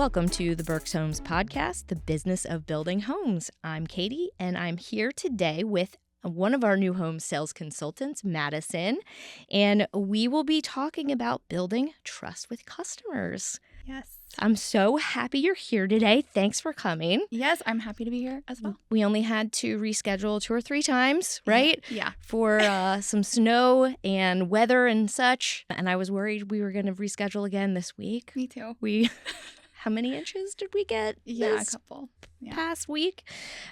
Welcome to the Berks Homes podcast, the business of building homes. I'm Katie, and I'm here today with one of our new home sales consultants, Madison, and we will be talking about building trust with customers. Yes. I'm so happy you're here today. Thanks for coming. Yes, I'm happy to be here as well. We only had to reschedule 2 or 3 times, right? Yeah. For some snow and weather and such. And I was worried we were going to reschedule again this week. Me too. How many inches did we get Yeah, this a couple. Yeah. past week?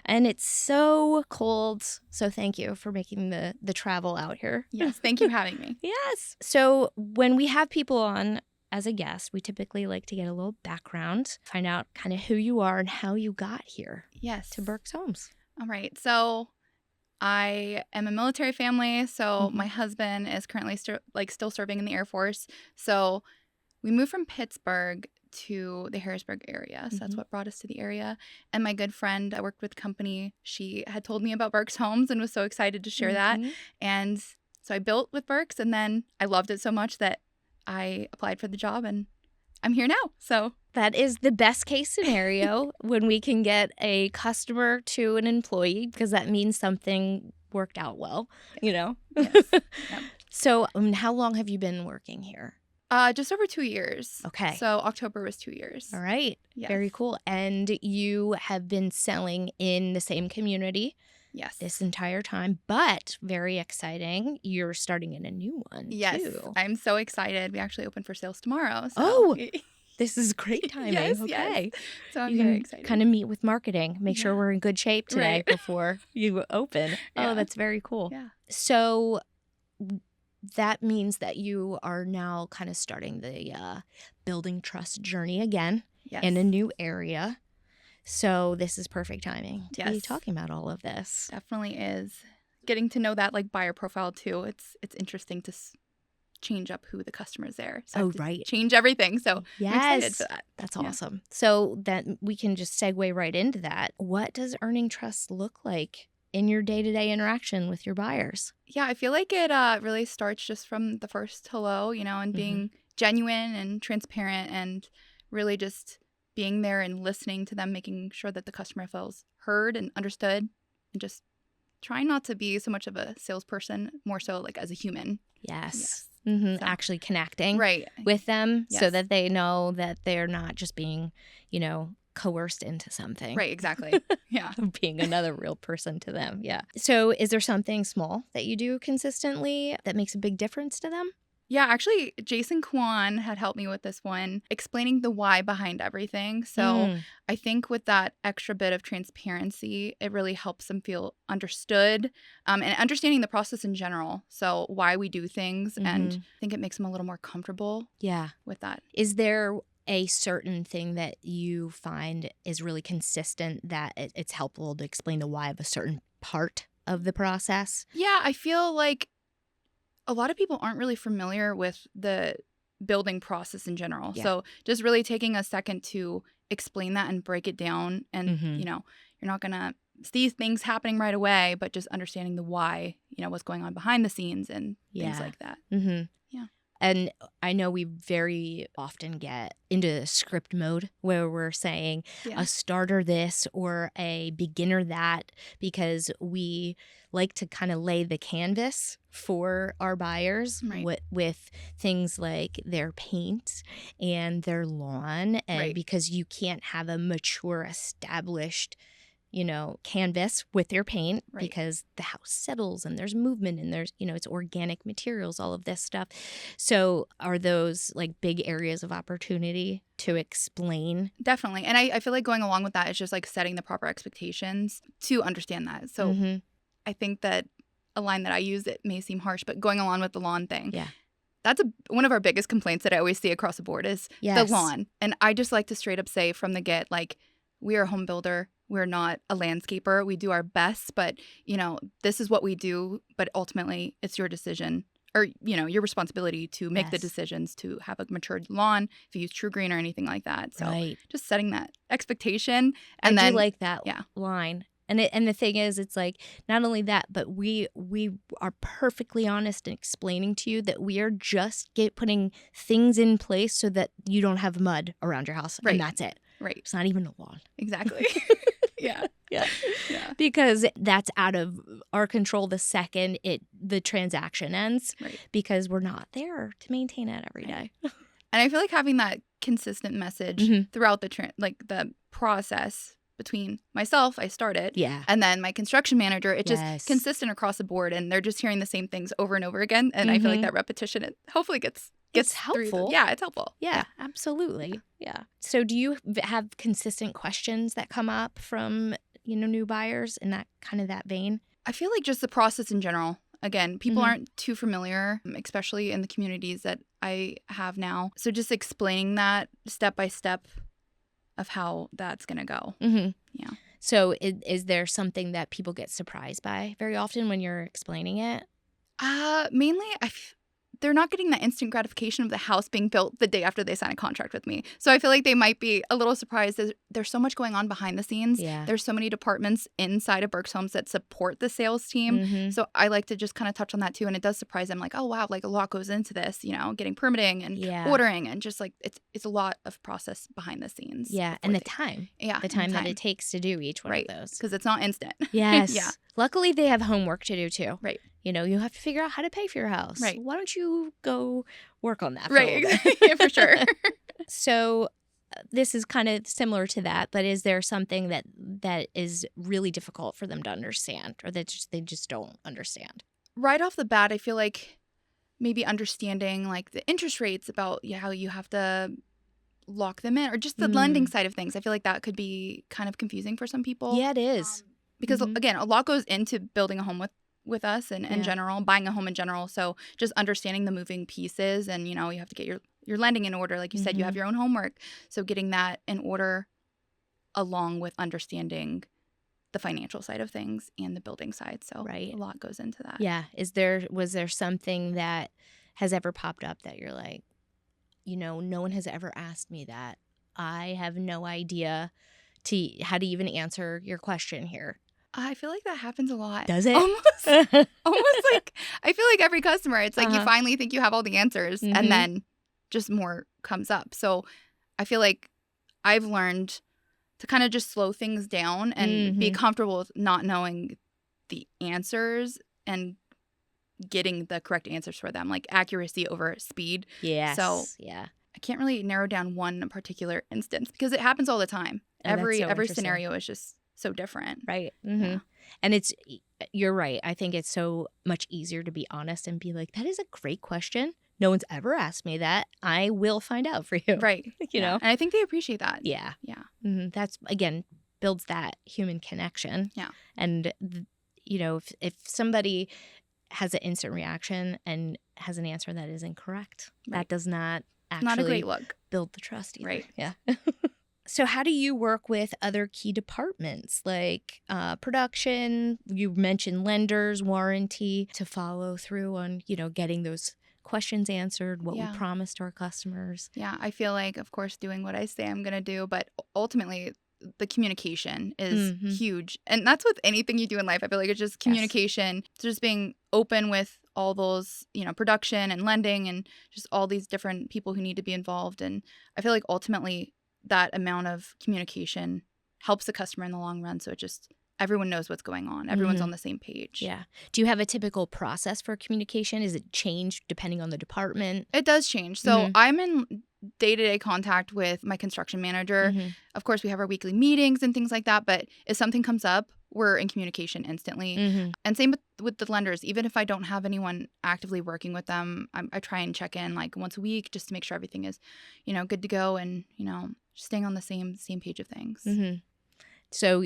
And it's so cold. So thank you for making the travel out here. Yes, thank you for having me. Yes. So when we have people on as a guest, we typically like to get a little background, find out kind of who you are and how you got here Yes. to Berks Homes. All right. So I am a military family. So my husband is currently still serving in the Air Force. So we moved from Pittsburgh to the Harrisburg area. So that's what brought us to the area. And my good friend, I worked with a company, she had told me about Berks Homes and was so excited to share that. And so I built with Berks, and then I loved it so much that I applied for the job, and I'm here now. So that is the best case scenario when we can get a customer to an employee, because that means something worked out well, you know? Yes. Yep. So how long have you been working here? Just over 2 years. Okay. So October was 2 years. All right. Yes. Very cool. And you have been selling in the same community Yes. this entire time, but very exciting, you're starting in a new one Yes. too. I'm so excited. We actually open for sales tomorrow. So. Oh, this is great timing. Yes, okay. yes. So I'm You very can excited. kind of meet with marketing, make sure we're in good shape today Right. before you open. Yeah. Oh, that's very cool. Yeah. So that means that you are now kind of starting the building trust journey again Yes. in a new area. So this is perfect timing to be Yes. talking about all of this. Definitely is. Getting to know that buyer profile too. It's interesting to change up who the customer is there. So I have to right. change everything. So I'm excited Yes. for that. That's Yeah. awesome. So that we can just segue right into that. What does earning trust look like in your day-to-day interaction with your buyers? Yeah, I feel like it really starts just from the first hello, and being genuine and transparent, and really just being there and listening to them, making sure that the customer feels heard and understood, and just trying not to be so much of a salesperson, more so like as a human. Yes. So- Actually connecting Right. with them so Yes. that they know that they're not just being, coerced into something. Right, exactly. Yeah. Being another real person to them. Yeah. So is there something small that you do consistently that makes a big difference to them? Yeah, actually, Jason Kwan had helped me with this one, explaining the why behind everything. So I think with that extra bit of transparency, it really helps them feel understood, and understanding the process in general. So why we do things, and I think it makes them a little more comfortable with that. Is there a certain thing that you find is really consistent that it's helpful to explain the why of a certain part of the process? Yeah, I feel like a lot of people aren't really familiar with the building process in general. Yeah. So just really taking a second to explain that and break it down. And, you're not going to see things happening right away, but just understanding the why, what's going on behind the scenes and things like that. Yeah. And I know we very often get into script mode where we're saying a starter this or a beginner that, because we like to kind of lay the canvas for our buyers with things like their paint and their lawn. And because you can't have a mature, established canvas with your paint because the house settles and there's movement and there's, it's organic materials, all of this stuff. So are those like big areas of opportunity to explain? Definitely. And I feel like going along with that is just like setting the proper expectations to understand that. So I think that a line that I use, it may seem harsh, but going along with the lawn thing. Yeah. That's one of our biggest complaints that I always see across the board is the lawn. And I just like to straight up say from the get, like, we are a home builder. We're not a landscaper. We do our best, but, this is what we do. But ultimately, it's your decision or, your responsibility to make the decisions to have a matured lawn, if you use True Green or anything like that. So just setting that expectation. And I then do like that line. And the thing is, it's like not only that, but we are perfectly honest in explaining to you that we are just putting things in place so that you don't have mud around your house, Right. and that's it. Right. It's not even a lawn. Exactly. Yeah. Yeah. Yeah. Because that's out of our control the second the transaction ends. Right. Because we're not there to maintain it every day. And I feel like having that consistent message throughout the process between myself, I started, and then my construction manager, it's just consistent across the board, and they're just hearing the same things over and over again. And I feel like that repetition, it hopefully gets helpful. Yeah, it's helpful. Yeah, absolutely. Yeah. So do you have consistent questions that come up from, new buyers in that vein? I feel like just the process in general. Again, people aren't too familiar, especially in the communities that I have now. So just explaining that step by step of how that's going to go. Yeah. So is there something that people get surprised by very often when you're explaining it? Mainly, they're not getting that instant gratification of the house being built the day after they sign a contract with me. So I feel like they might be a little surprised. There's so much going on behind the scenes. Yeah. There's so many departments inside of Berks Homes that support the sales team. So I like to just kind of touch on that too. And it does surprise them, like, oh, wow, like a lot goes into this, getting permitting and ordering, and just like it's a lot of process behind the scenes. Yeah. And the time. Yeah. The time that it takes to do each one of those. Because it's not instant. Yes. Yeah. Luckily, they have homework to do too. Right. You have to figure out how to pay for your house. Right. Why don't you go work on that? Right. Yeah, for sure. So this is kind of similar to that, but is there something that is really difficult for them to understand, or that they just don't understand? Right off the bat, I feel like maybe understanding like the interest rates about how you have to lock them in, or just the lending side of things. I feel like that could be kind of confusing for some people. Yeah, it is. Because again, a lot goes into building a home with us and in general, buying a home in general. So just understanding the moving pieces, and you have to get your lending in order. Like you said, you have your own homework. So getting that in order along with understanding the financial side of things and the building side. So a lot goes into that. Yeah. Was there something that has ever popped up that you're like, no one has ever asked me that. I have no idea how to even answer your question here. I feel like that happens a lot. Does it? Almost like, I feel like every customer, it's like you finally think you have all the answers, and then just more comes up. So I feel like I've learned to kind of just slow things down and be comfortable with not knowing the answers and getting the correct answers for them, like accuracy over speed. Yes. So I can't really narrow down one particular instance because it happens all the time. Every scenario is just so different. Right. Yeah. And you're right. I think it's so much easier to be honest and be like, that is a great question. No one's ever asked me that. I will find out for you. Right. you know? And I think they appreciate that. Yeah. Yeah. That's, again, builds that human connection. Yeah. And, if somebody has an instant reaction and has an answer that is incorrect, that does not actually not a great look. Build the trust either. Right. Yeah. So how do you work with other key departments like production? You mentioned lenders, warranty, to follow through on, getting those questions answered, what we promised to our customers. Yeah, I feel like, of course, doing what I say I'm going to do, but ultimately the communication is huge. And that's with anything you do in life. I feel like it's just communication. Yes. It's just being open with all those, production and lending and just all these different people who need to be involved. And I feel like ultimately that amount of communication helps the customer in the long run. So it just, everyone knows what's going on. Everyone's on the same page. Yeah. Do you have a typical process for communication? Is it changed depending on the department? It does change. So I'm in day-to-day contact with my construction manager. Of course, we have our weekly meetings and things like that. But if something comes up, we're in communication instantly. And same with the lenders. Even if I don't have anyone actively working with them, I try and check in like once a week just to make sure everything is, good to go and, staying on the same page of things. So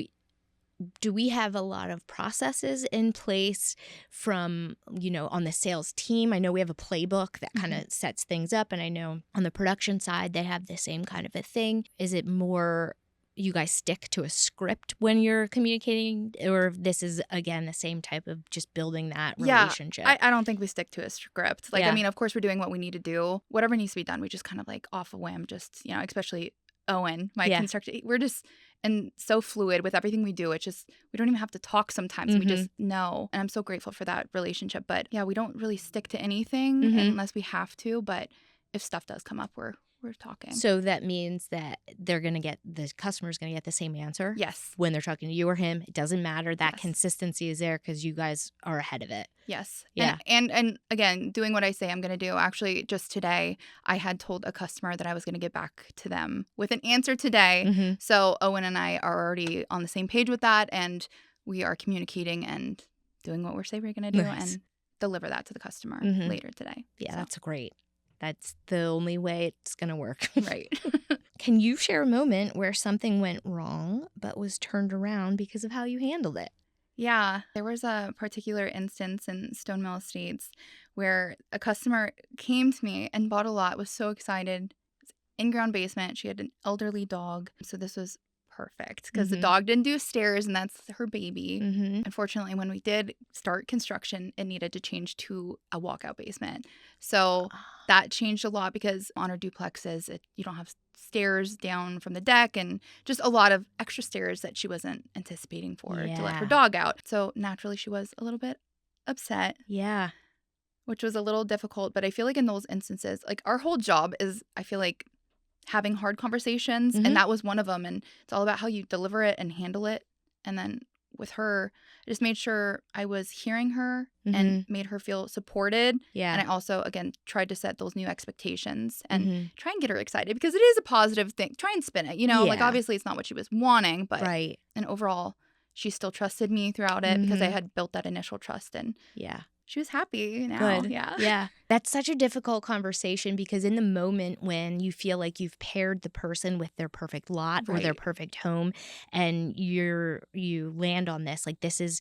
do we have a lot of processes in place from, on the sales team? I know we have a playbook that kind of sets things up. And I know on the production side, they have the same kind of a thing. Is it more you guys stick to a script when you're communicating, or this is, again, the same type of just building that relationship? I don't think we stick to a script. I mean, of course, we're doing what we need to do. Whatever needs to be done, we just kind of like off a whim, just, especially Owen, my construction, we're just and so fluid with everything we do. It's just, we don't even have to talk sometimes. We just know. And I'm so grateful for that relationship. But yeah, we don't really stick to anything unless we have to. But if stuff does come up, we're talking. So that means that the customer's going to get the same answer? Yes. When they're talking to you or him. It doesn't matter. That consistency is there because you guys are ahead of it. Yes. Yeah. And again, doing what I say I'm going to do. Actually, just today, I had told a customer that I was going to get back to them with an answer today. So Owen and I are already on the same page with that. And we are communicating and doing what we're saying we're going to do and deliver that to the customer later today. Yeah, so. That's great. That's the only way it's going to work. Right. Can you share a moment where something went wrong but was turned around because of how you handled it? Yeah. There was a particular instance in Stone Mill Estates where a customer came to me and bought a lot, was so excited. In-ground basement. She had an elderly dog. So this was perfect because the dog didn't do stairs and that's her baby. Unfortunately, when we did start construction, it needed to change to a walkout basement. So that changed a lot because on our duplexes, you don't have stairs down from the deck and just a lot of extra stairs that she wasn't anticipating for to let her dog out. So naturally, she was a little bit upset. Yeah. Which was a little difficult. But I feel like in those instances, like our whole job is, I feel like, having hard conversations, and that was one of them. And it's all about how you deliver it and handle it. And then with her, I just made sure I was hearing her and made her feel supported. Yeah. And I also, again, tried to set those new expectations and try and get her excited because it is a positive thing. Try and spin it, like obviously it's not what she was wanting, but and overall, she still trusted me throughout it because I had built that initial trust and she was happy now. Good. Yeah. Yeah. That's such a difficult conversation because in the moment when you feel like you've paired the person with their perfect lot or their perfect home and you land on this, like this is,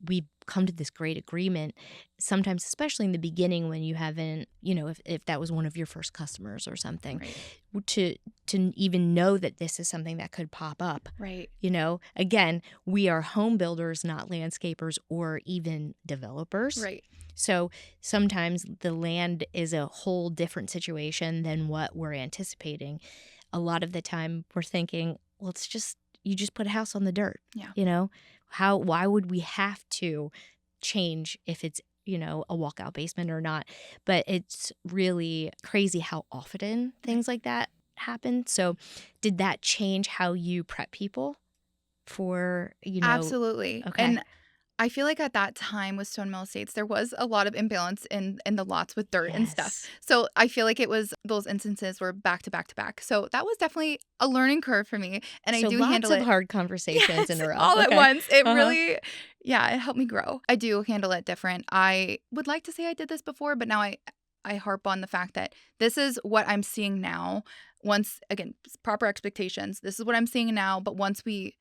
we've come to this great agreement. Sometimes, especially in the beginning when you haven't, if that was one of your first customers or something, to even know that this is something that could pop up. Right. Again, we are home builders, not landscapers or even developers. Right. So sometimes the land is a whole different situation than what we're anticipating. A lot of the time we're thinking, well, you just put a house on the dirt. Yeah. Why would we have to change if it's, a walkout basement or not? But it's really crazy how often things like that happen. So did that change how you prep people for, Absolutely. Okay. And I feel like at that time with Stone Mill Estates, there was a lot of imbalance in the lots with dirt and stuff. So I feel like it was those instances were back to back to back. So that was definitely a learning curve for me. And so I do lots handle of it hard conversations in a row. all at once. It really, it helped me grow. I do handle it different. I would like to say I did this before, but now I harp on the fact that this is what I'm seeing now. Once, again, proper expectations. This is what I'm seeing now. But once we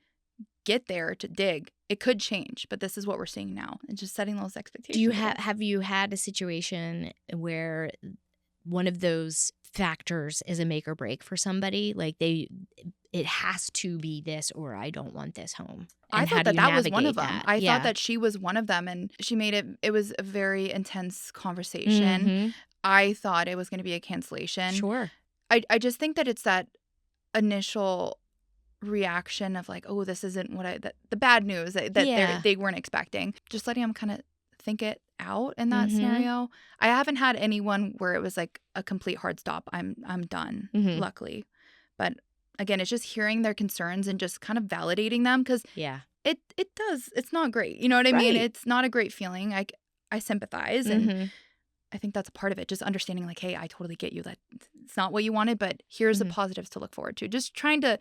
get there to dig, it could change, but this is what we're seeing now, and just setting those expectations. Do you have you had a situation where one of those factors is a make or break for somebody? Like it has to be this, or I don't want this home. And I thought that was one of them. That? I thought that she was one of them, and she made it. It was a very intense conversation. I thought it was going to be a cancellation. Sure. I just think that it's that initial reaction of like, oh, this isn't what the bad news that they weren't expecting. Just letting them kind of think it out in that scenario. I haven't had anyone where it was like a complete hard stop. I'm done, luckily. But again, it's just hearing their concerns and just kind of validating them because it does. It's not great. You know what I mean? It's not a great feeling. I sympathize and I think that's a part of it. Just understanding like, hey, I totally get you that it's not what you wanted, but here's the positives to look forward to. Just trying to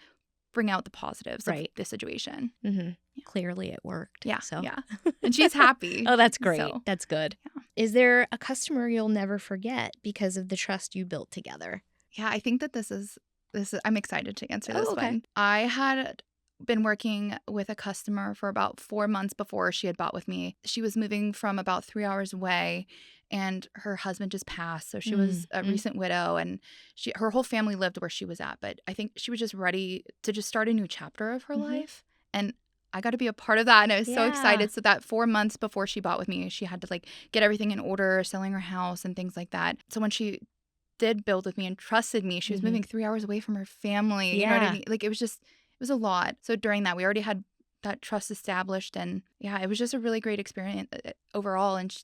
bring out the positives of the situation. Clearly it worked. Yeah. So. Yeah. And she's happy. Oh, that's great. So, that's good. Yeah. Is there a customer you'll never forget because of the trust you built together? Yeah, I think that this is I'm excited to answer this one. I had been working with a customer for about 4 months before she had bought with me. She was moving from about 3 hours away and her husband just passed. So she was a recent widow and her whole family lived where she was at. But I think she was just ready to just start a new chapter of her life. And I got to be a part of that. And I was so excited. So that 4 months before she bought with me, she had to like get everything in order, selling her house and things like that. So when she did build with me and trusted me, she was moving 3 hours away from her family. You know what I mean? Like it was was a lot. So during that, we already had that trust established, and yeah, it was just a really great experience overall. And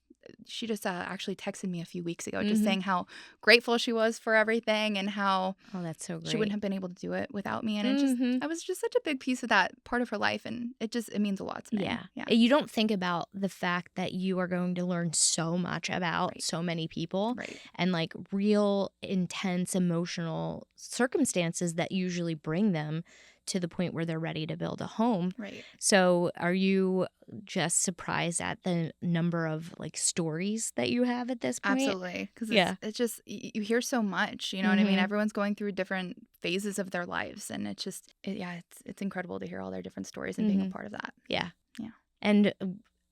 she just actually texted me a few weeks ago just saying how grateful she was for everything and how that's so great. She wouldn't have been able to do it without me. And I was just such a big piece of that part of her life, and it means a lot to me. Yeah. You don't think about the fact that you are going to learn so much about so many people and like real intense emotional circumstances that usually bring them to the point where they're ready to build a home. Right. So are you just surprised at the number of like stories that you have at this point? Absolutely. Because it's just, you hear so much, you know what I mean? Everyone's going through different phases of their lives, and it's just, it's incredible to hear all their different stories and being a part of that. Yeah. Yeah. And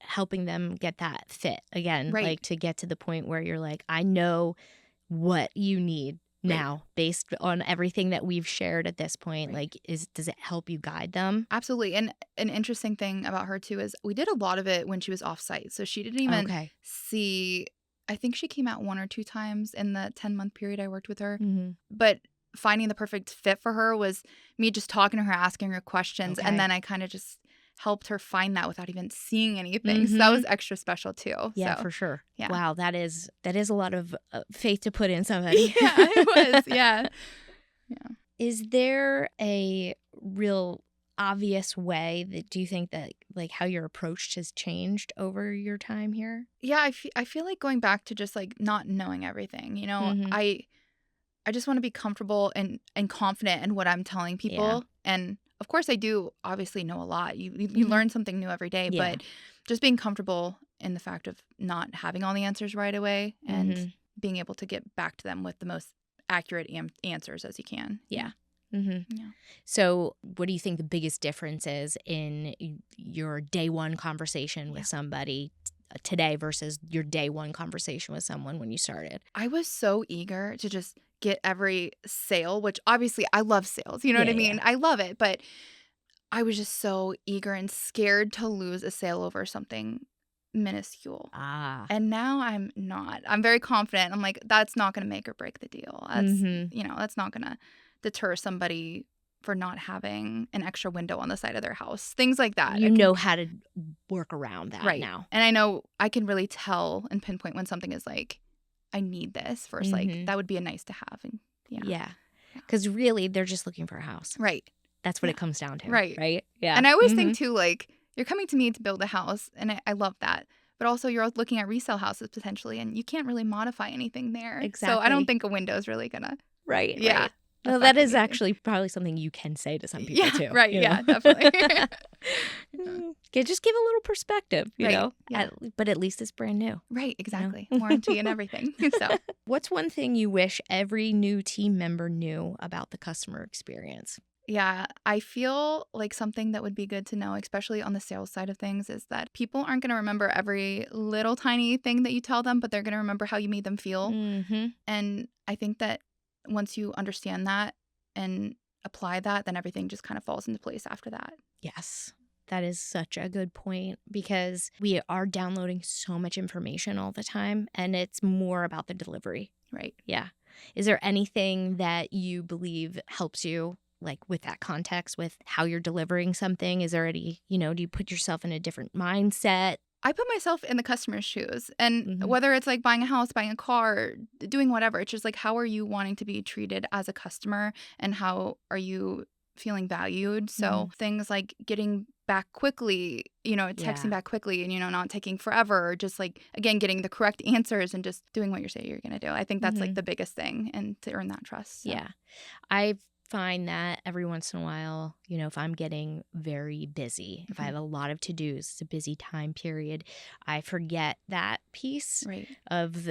helping them get that fit again, like to get to the point where you're like, I know what you need now based on everything that we've shared at this point. Like, does it help you guide them? Absolutely. And an interesting thing about her too is we did a lot of it when she was off site, so she didn't even see. I think she came out 1 or 2 times in the 10-month period I worked with her. But finding the perfect fit for her was me just talking to her, asking her questions, and then I kind of just helped her find that without even seeing anything. So that was extra special too. Yeah, for sure. Yeah. Wow, that is a lot of faith to put in somebody. Yeah, it was. Yeah. Is there a real obvious way that do you think that like how your approach has changed over your time here? Yeah, I feel like going back to just like not knowing everything. You know, I just want to be comfortable and confident in what I'm telling people. And of course, I do obviously know a lot. You learn something new every day, but just being comfortable in the fact of not having all the answers right away and being able to get back to them with the most accurate answers as you can. Yeah. So what do you think the biggest difference is in your day one conversation with somebody today versus your day one conversation with someone when you started? I was so eager to just get every sale, which obviously I love sales. You know what I mean? I love it. But I was just so eager and scared to lose a sale over something minuscule. And now I'm not. I'm very confident. I'm like, that's not going to make or break the deal. That's, that's not going to deter somebody for not having an extra window on the side of their house. Things like that. You know how to work around that now. And I know I can really tell and pinpoint when something is like, I need this versus like, that would be a nice to have. And because really they're just looking for a house. Right. That's what it comes down to. Right. Yeah. And I always think too, like, you're coming to me to build a house, and I love that. But also you're looking at resale houses potentially, and you can't really modify anything there. Exactly. So I don't think a window is really gonna. Right. Yeah. Well, that is actually probably something you can say to some people too. Right. Yeah, definitely. Just give a little perspective, you know, but at least it's brand new. Right. Exactly. Warranty and everything. So what's one thing you wish every new team member knew about the customer experience? Yeah, I feel like something that would be good to know, especially on the sales side of things, is that people aren't going to remember every little tiny thing that you tell them, but they're going to remember how you made them feel. And I think that once you understand that and apply that, then everything just kind of falls into place after that. Yes. That is such a good point because we are downloading so much information all the time, and it's more about the delivery. Right. Yeah. Is there anything that you believe helps you, like with that context, with how you're delivering something? Is there any, do you put yourself in a different mindset? I put myself in the customer's shoes, and whether it's like buying a house, buying a car, doing whatever, it's just like, how are you wanting to be treated as a customer, and how are you feeling valued? So things like getting back quickly, texting back quickly, and, not taking forever, or just like, again, getting the correct answers and just doing what you say you're going to do. I think that's like the biggest thing, and to earn that trust. So. Yeah. I find that every once in a while, if I'm getting very busy, if I have a lot of to-dos, it's a busy time period, I forget that piece of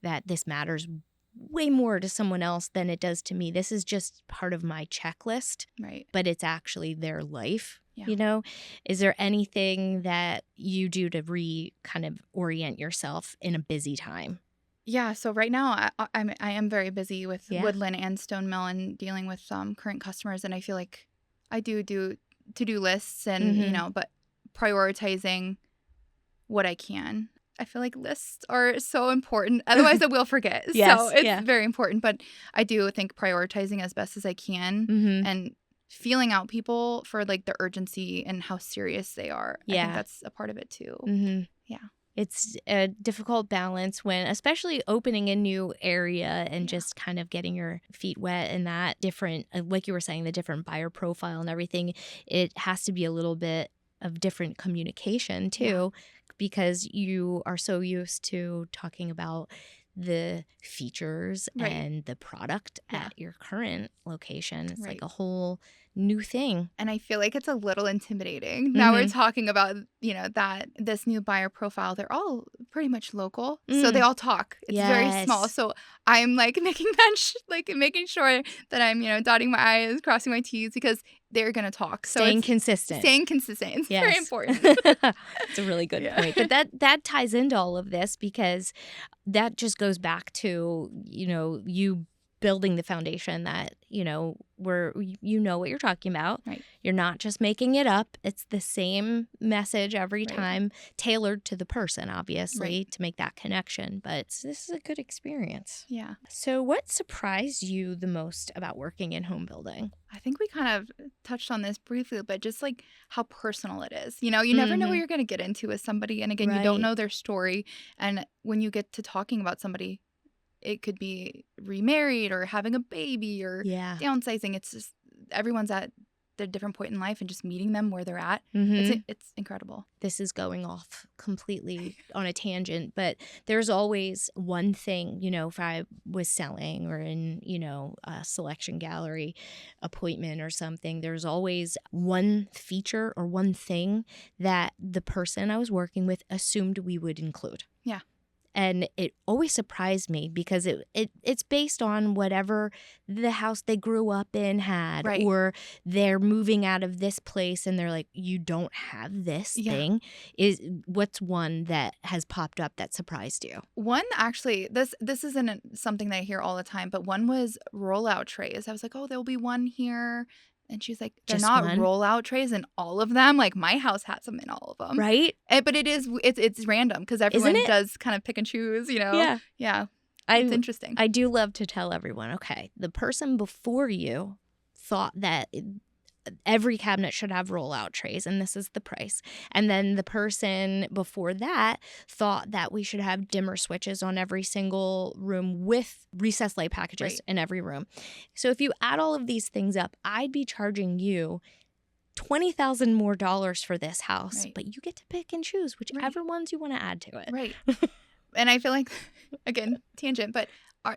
that this matters way more to someone else than it does to me. This is just part of my checklist, but it's actually their life. Yeah. Is there anything that you do to kind of orient yourself in a busy time? Yeah, so right now I am very busy with Woodland and Stone Mill and dealing with current customers, and I feel like I do to-do lists and but prioritizing what I can. I feel like lists are so important. Otherwise, I will forget. Yes, so it's very important. But I do think prioritizing as best as I can and feeling out people for like the urgency and how serious they are. I think that's a part of it too. Mm-hmm. Yeah. It's a difficult balance when, especially opening a new area and just kind of getting your feet wet in that different, like you were saying, the different buyer profile and everything. It has to be a little bit of different communication too, because you are so used to talking about the features and the product at your current location. It's like a whole new thing. And I feel like it's a little intimidating. Now we're talking about, that this new buyer profile, they're all pretty much local. So they all talk. It's very small. So I'm like making sure that I'm, dotting my I's, crossing my T's, because they're going to talk. So Staying consistent. It's very important. It's a really good point. But that ties into all of this, because that just goes back to, you building the foundation that, where you know what you're talking about. Right. You're not just making it up. It's the same message every time, tailored to the person, obviously, to make that connection. But this is a good experience. Yeah. So what surprised you the most about working in home building? I think we kind of touched on this briefly, but just like how personal it is. You never know what you're going to get into with somebody. And again, you don't know their story. And when you get to talking about somebody, it could be remarried or having a baby or downsizing. It's just everyone's at their different point in life, and just meeting them where they're at. It's incredible. This is going off completely on a tangent, but there's always one thing, if I was selling or in, a selection gallery appointment or something, there's always one feature or one thing that the person I was working with assumed we would include. Yeah. And it always surprised me, because it's based on whatever the house they grew up in had, or they're moving out of this place and they're like, you don't have this thing. What's one that has popped up that surprised you? One, actually, this isn't something that I hear all the time, but one was rollout trays. I was like, oh, there'll be one here. And she's like, they're Just not one? rollout trays in all of them. Like, my house has them in all of them. Right? But it's random, because everyone does kind of pick and choose, Yeah. Yeah. It's interesting. I do love to tell everyone, okay, the person before you thought that every cabinet should have rollout trays, and this is the price. And then the person before that thought that we should have dimmer switches on every single room with recessed light packages in every room. So if you add all of these things up, I'd be charging you $20,000 more for this house, but you get to pick and choose whichever ones you want to add to it. Right. And I feel like, again, tangent, but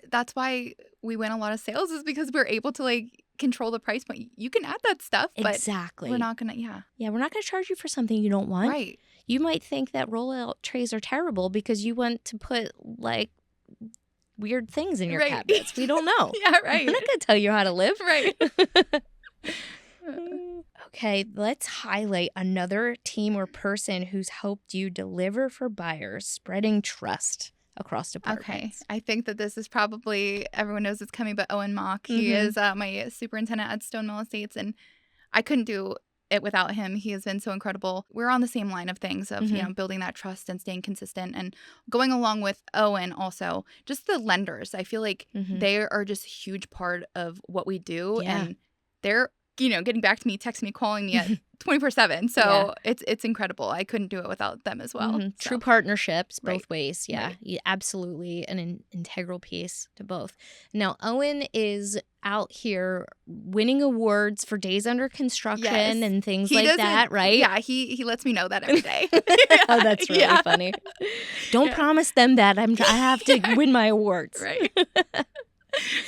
that's why we win a lot of sales, is because we're able to control the price point. You can add that stuff, but exactly. We're not going to, we're not going to charge you for something you don't want. Right. You might think that rollout trays are terrible because you want to put weird things in your cabinets. We don't know. Yeah, right. We're not going to tell you how to live. Right. Okay, let's highlight another team or person who's helped you deliver for buyers, spreading trust across departments. Okay, I think that this is probably, everyone knows it's coming, but Owen Mock. He is my superintendent at Stone Mill Estates, and I couldn't do it without him. He has been so incredible. We're on the same line of things of, building that trust and staying consistent, and going along with Owen also, just the lenders. I feel like they are just a huge part of what we do, and they're getting back to me, texting me, calling me at 24/7. So it's incredible. I couldn't do it without them as well. So. True partnerships both ways. Yeah, absolutely an integral piece to both. Now, Owen is out here winning awards for days under construction and things like that, right? Yeah, he lets me know that every day. Oh, that's really funny. Don't promise them that I have to win my awards. Right.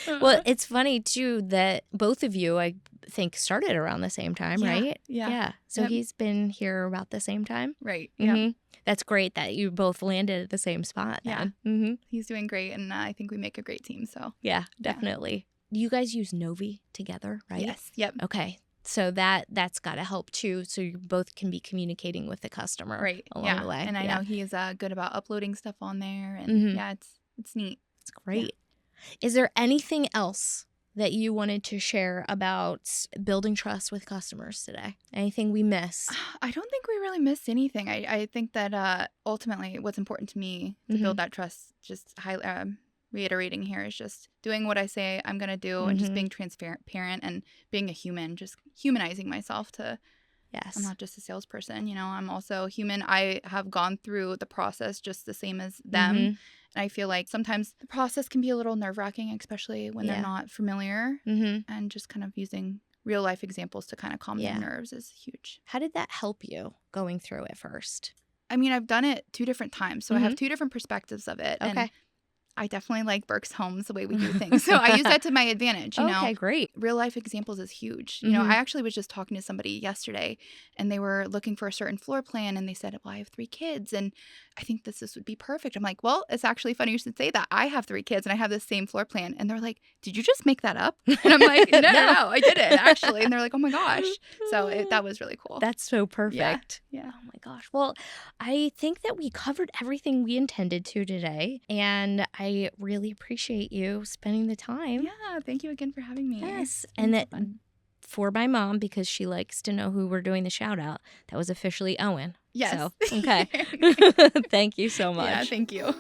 Well, it's funny too that both of you, I think, started around the same time, right? Yeah. So he's been here about the same time? Right. Yeah. That's great that you both landed at the same spot. Yeah. He's doing great, and I think we make a great team. So yeah, definitely. You guys use Novi together, right? Yes. Yep. Okay. So that's got to help too, so you both can be communicating with the customer along the way. And I know he is good about uploading stuff on there, and it's neat. It's great. Is there anything else that you wanted to share about building trust with customers today? Anything we missed? I don't think we really missed anything. I think that ultimately what's important to me to build that trust, just reiterating here is just doing what I say I'm going to do and just being transparent and being a human, just humanizing myself to, yes, I'm not just a salesperson, you know, I'm also human. I have gone through the process just the same as them. And I feel like sometimes the process can be a little nerve-wracking, especially when they're not familiar, and just kind of using real life examples to kind of calm their nerves is huge. How did that help you going through it first? I mean, I've done it 2 different times, so I have 2 different perspectives of it. Okay. And I definitely like Berks Homes, the way we do things. So I use that to my advantage, you know. Okay, great. Real life examples is huge. You know, I actually was just talking to somebody yesterday and they were looking for a certain floor plan and they said, well, I have 3 kids and I think this would be perfect. I'm like, well, it's actually funny you should say that. I have 3 kids and I have the same floor plan. And they're like, did you just make that up? And I'm like, no, I did it actually. And they're like, oh my gosh. So that was really cool. That's so perfect. Yeah. Oh my gosh. Well, I think that we covered everything we intended to today. And I really appreciate you spending the time. Yeah. Thank you again for having me. Yes. And that for my mom, because she likes to know who we're doing the shout out, that was officially Owen. Yes. So, okay. Thank you so much. Yeah, thank you.